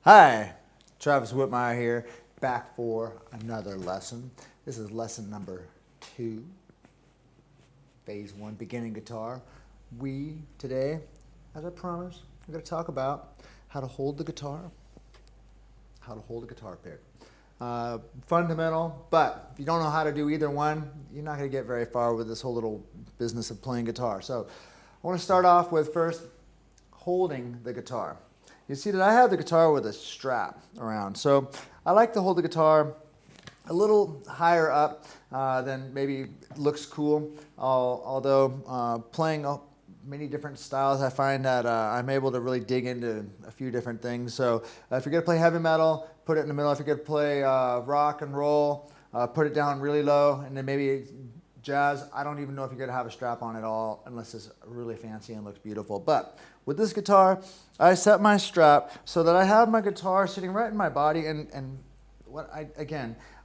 Hi, Travis Whitmire here, back for another lesson. This is lesson number 2, phase 1, beginning guitar. Today, as I promised, we're going to talk about how to hold the guitar, pick. Fundamental, but if you don't know how to do either one, you're not going to get very far with this whole little business of playing guitar. So I want to start off with first holding the guitar. You see that I have the guitar with a strap around. So I like to hold the guitar a little higher up than maybe looks cool. Although playing many different styles, I find that I'm able to really dig into a few different things. So if you're going to play heavy metal, put it in the middle. If you're going to play rock and roll, put it down really low. And then maybe jazz, I don't even know if you're going to have a strap on at all unless it's really fancy and looks beautiful. But with this guitar, I set my strap so that I have my guitar sitting right in my body, and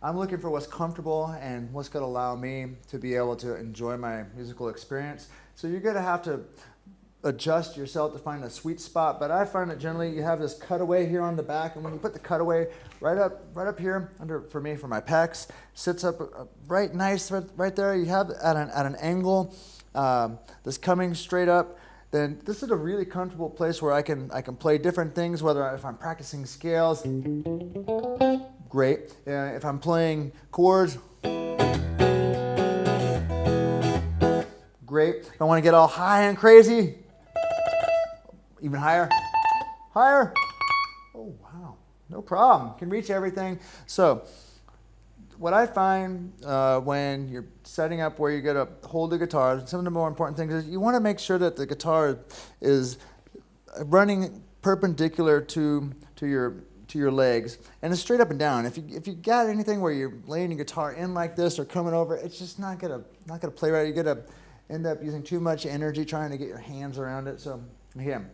I'm looking for what's comfortable and what's going to allow me to be able to enjoy my musical experience. So you're going to have to adjust yourself to find a sweet spot, but I find that generally you have this cutaway here on the back, and when you put the cutaway right up here under, for my pecs, sits up right nice right there. You have at an angle that's coming straight up. Then this is a really comfortable place where I can play different things, if I'm practicing scales, great. If I'm playing chords, great. If I want to get all high and crazy, even higher, higher. Oh, wow, no problem. Can reach everything. So what I find when you're setting up where you're going to hold the guitar, some of the more important things is you want to make sure that the guitar is running perpendicular to your legs, and it's straight up and down. If you got anything where you're laying your guitar in like this or coming over, it's just not gonna play right. You're gonna end up using too much energy trying to get your hands around it. So again,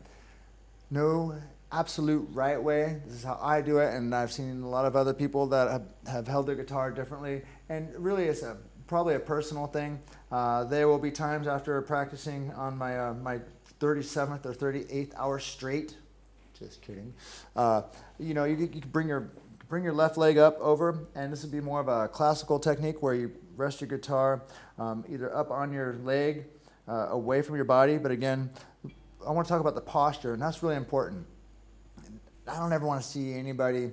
no absolute right way. This is how I do it, and I've seen a lot of other people that have held their guitar differently, and really it's probably a personal thing. There will be times after practicing on my 37th or 38th hour straight, just kidding, you can bring your left leg up over, and this would be more of a classical technique where you rest your guitar either up on your leg, away from your body. But again, I want to talk about the posture, and that's really important. I don't ever want to see anybody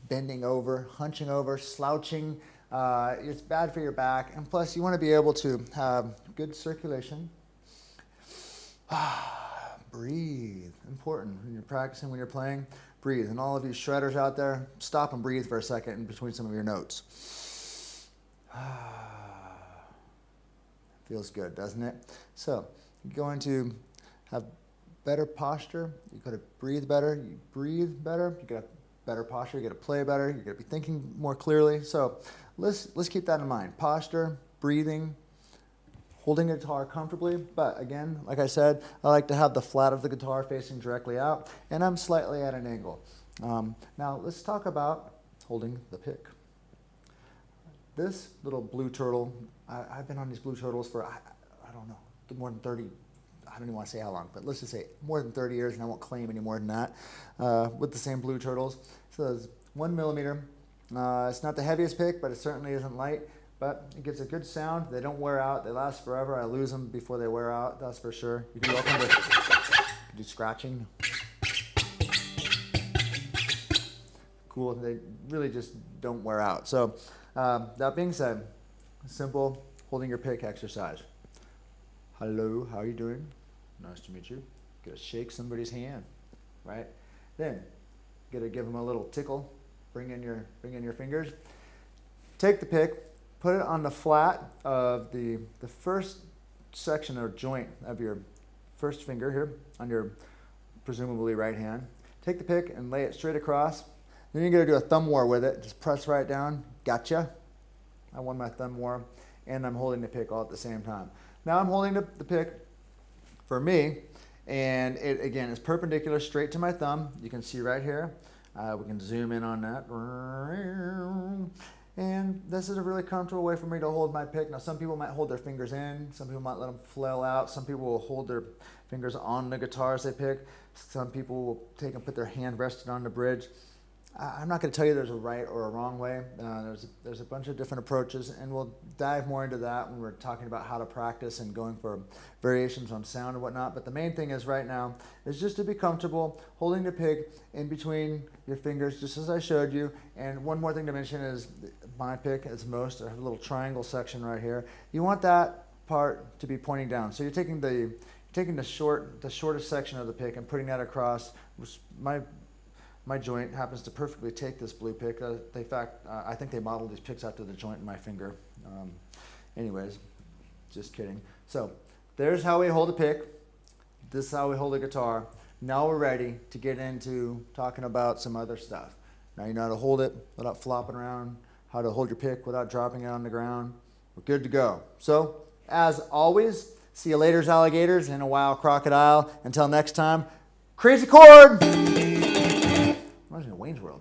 bending over, hunching over, slouching. It's bad for your back, and plus you want to be able to have good circulation. Breathe. Important when you're practicing, when you're playing. Breathe. And all of you shredders out there, stop and breathe for a second in between some of your notes. Feels good, doesn't it? So you're going to have better posture. You got to breathe better. You breathe better. You got better posture. You got to play better. You got to be thinking more clearly. So let's keep that in mind. Posture, breathing, holding the guitar comfortably. But again, like I said, I like to have the flat of the guitar facing directly out, and I'm slightly at an angle. Now let's talk about holding the pick. This little Blue Turtle, I've been on these Blue Turtles for, I don't know, more than 30, I don't even want to say how long, but let's just say more than 30 years, and I won't claim any more than that, with the same Blue Turtles. So it's 1 millimeter. It's not the heaviest pick, but it certainly isn't light. But it gives a good sound. They don't wear out. They last forever. I lose them before they wear out, that's for sure. You can do scratching. Cool. They really just don't wear out. So that being said, simple holding your pick exercise. Hello, how are you doing? Nice to meet you. Gotta shake somebody's hand, right? Then gotta give them a little tickle. Bring in your fingers. Take the pick. Put it on the flat of the first section or joint of your first finger here on your presumably right hand. Take the pick and lay it straight across. Then you're going to do a thumb war with it. Just press right down. Gotcha. I won my thumb war, and I'm holding the pick all at the same time. Now I'm holding the pick for me, and it again is perpendicular straight to my thumb. You can see right here. We can zoom in on that. And this is a really comfortable way for me to hold my pick. Now, some people might hold their fingers in. Some people might let them flail out. Some people will hold their fingers on the guitar as they pick. Some people will take and put their hand rested on the bridge. I'm not going to tell you there's a right or a wrong way. There's a bunch of different approaches, and we'll dive more into that when we're talking about how to practice and going for variations on sound and whatnot. But the main thing is right now is just to be comfortable holding the pick in between your fingers, just as I showed you. And one more thing to mention is my pick is most a little triangle section right here. You want that part to be pointing down. So you're taking the shortest section of the pick and putting that across. My joint happens to perfectly take this blue pick. In fact, I think they modeled these picks after the joint in my finger. Anyways, just kidding. So there's how we hold a pick. This is how we hold a guitar. Now we're ready to get into talking about some other stuff. Now you know how to hold it without flopping around, how to hold your pick without dropping it on the ground. We're good to go. So, as always, see you later, alligators, and a wild crocodile. Until next time, crazy chord! Reminds me of Wayne's World.